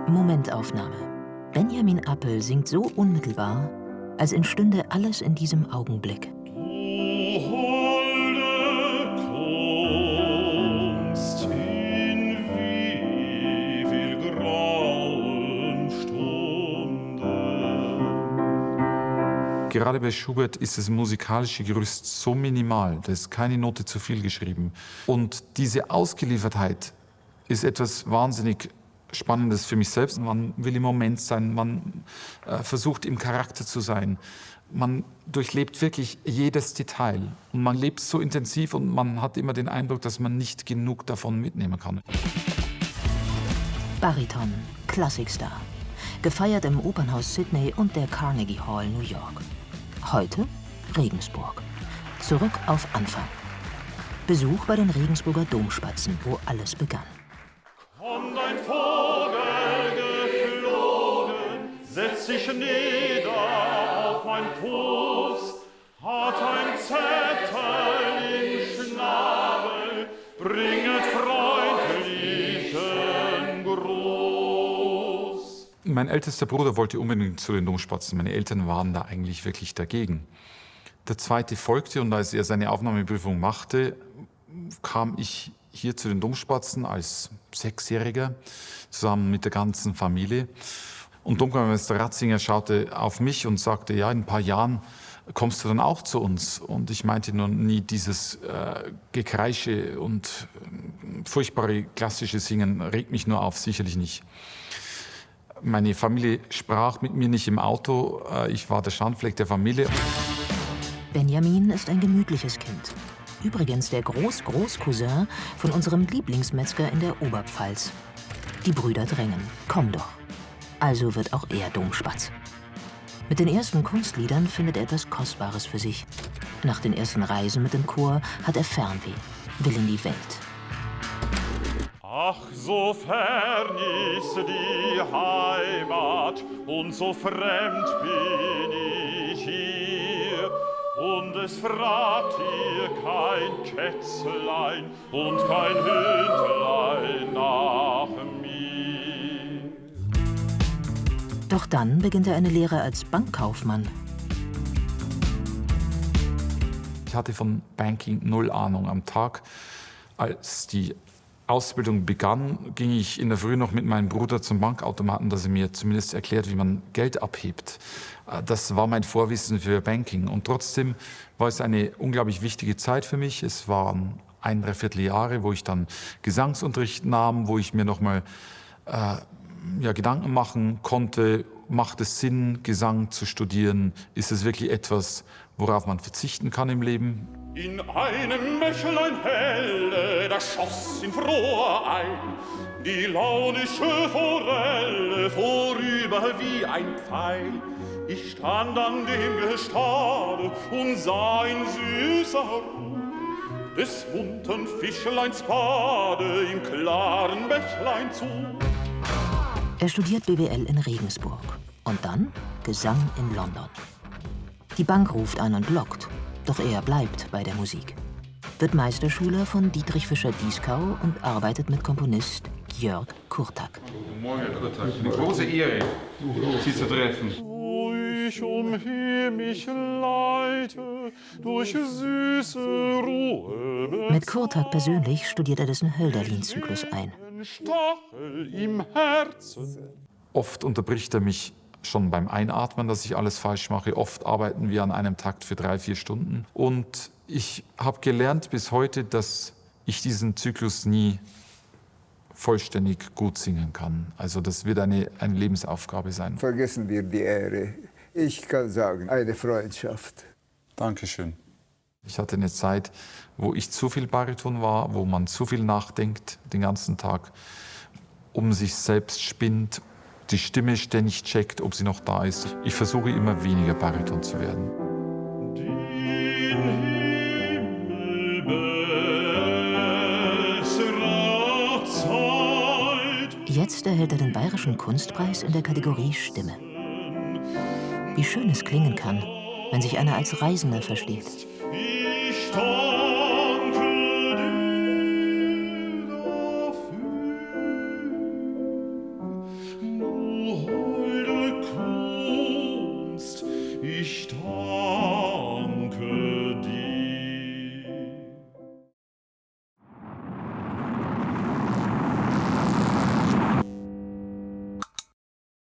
Momentaufnahme. Benjamin Appel singt so unmittelbar, als entstünde alles in diesem Augenblick. Du holde Kunst, in wie viel grauen Stunden. Gerade bei Schubert ist das musikalische Gerüst so minimal, da ist keine Note zu viel geschrieben. Und diese Ausgeliefertheit ist etwas wahnsinnig Spannendes für mich selbst. Man will im Moment sein, man versucht im Charakter zu sein. Man durchlebt wirklich jedes Detail. Und man lebt so intensiv und man hat immer den Eindruck, dass man nicht genug davon mitnehmen kann. Bariton, Klassikstar. Gefeiert im Opernhaus Sydney und der Carnegie Hall, New York. Heute Regensburg. Zurück auf Anfang. Besuch bei den Regensburger Domspatzen, wo alles begann. Kommt ein Vogel geflogen, setzt sich nieder auf mein Fuß, hat ein Zettel im Schnabel, bringet freundlichen Gruß. Mein ältester Bruder wollte unbedingt zu den Domspatzen. Meine Eltern waren da eigentlich wirklich dagegen. Der zweite folgte und als er seine Aufnahmeprüfung machte, kam ich hier zu den Domspatzen als Sechsjähriger, zusammen mit der ganzen Familie. Und Domkapellmeister Ratzinger schaute auf mich und sagte, ja, in ein paar Jahren kommst du dann auch zu uns. Und ich meinte nur nie, dieses Gekreische und furchtbare klassische Singen regt mich nur auf, sicherlich nicht. Meine Familie sprach mit mir nicht im Auto, ich war der Schandfleck der Familie. Benjamin ist ein gemütliches Kind. Übrigens der Groß-Groß-Cousin von unserem Lieblingsmetzger in der Oberpfalz. Die Brüder drängen. Komm doch. Also wird auch er Domspatz. Mit den ersten Kunstliedern findet er etwas Kostbares für sich. Nach den ersten Reisen mit dem Chor hat er Fernweh, will in die Welt. Ach, so fern ist die Heimat und so fremd bin ich hier. Und es fragt hier kein Kätzlein und kein Hündlein nach mir. Doch dann beginnt er eine Lehre als Bankkaufmann. Ich hatte von Banking null Ahnung. Am Tag, als die Ausbildung begann, ging ich in der Früh noch mit meinem Bruder zum Bankautomaten, dass er mir zumindest erklärt, wie man Geld abhebt. Das war mein Vorwissen für Banking. Und trotzdem war es eine unglaublich wichtige Zeit für mich. Es waren 1,75 Jahre, wo ich dann Gesangsunterricht nahm, wo ich mir nochmal Gedanken machen konnte, macht es Sinn, Gesang zu studieren? Ist es wirklich etwas, worauf man verzichten kann im Leben? In einem Mächlein helle, da schoss in froher ein die launische Forelle vorüber wie ein Pfeil. Ich stand an dem Gestade und sah in süßer Ruhe des muntern Fischleins Bade im klaren Bächlein zu. Er studiert BWL in Regensburg und dann Gesang in London. Die Bank ruft an und lockt, doch er bleibt bei der Musik. Wird Meisterschüler von Dietrich Fischer-Dieskau und arbeitet mit Komponist Jörg Kurtak. Guten Morgen, Herr Kurtak. Eine große Ehre, Sie zu treffen. Durch umher mich leite, durch süße Ruhe. Mit Kurtak persönlich studiert er dessen Hölderlin-Zyklus ein. Stachel im Herzen. Oft unterbricht er mich schon beim Einatmen, dass ich alles falsch mache. Oft arbeiten wir an einem Takt für 3-4 Stunden. Und ich habe gelernt bis heute, dass ich diesen Zyklus nie vollständig gut singen kann. Also das wird eine Lebensaufgabe sein. Vergessen wir die Ehre. Ich kann sagen, eine Freundschaft. Dankeschön. Ich hatte eine Zeit, wo ich zu viel Bariton war, wo man zu viel nachdenkt den ganzen Tag, um sich selbst spinnt, die Stimme ständig checkt, ob sie noch da ist. Ich versuche immer weniger Bariton zu werden. Jetzt erhält er den Bayerischen Kunstpreis in der Kategorie Stimme. Wie schön es klingen kann, wenn sich einer als Reisender versteht. Ich danke dir dafür. Kunst. Ich darf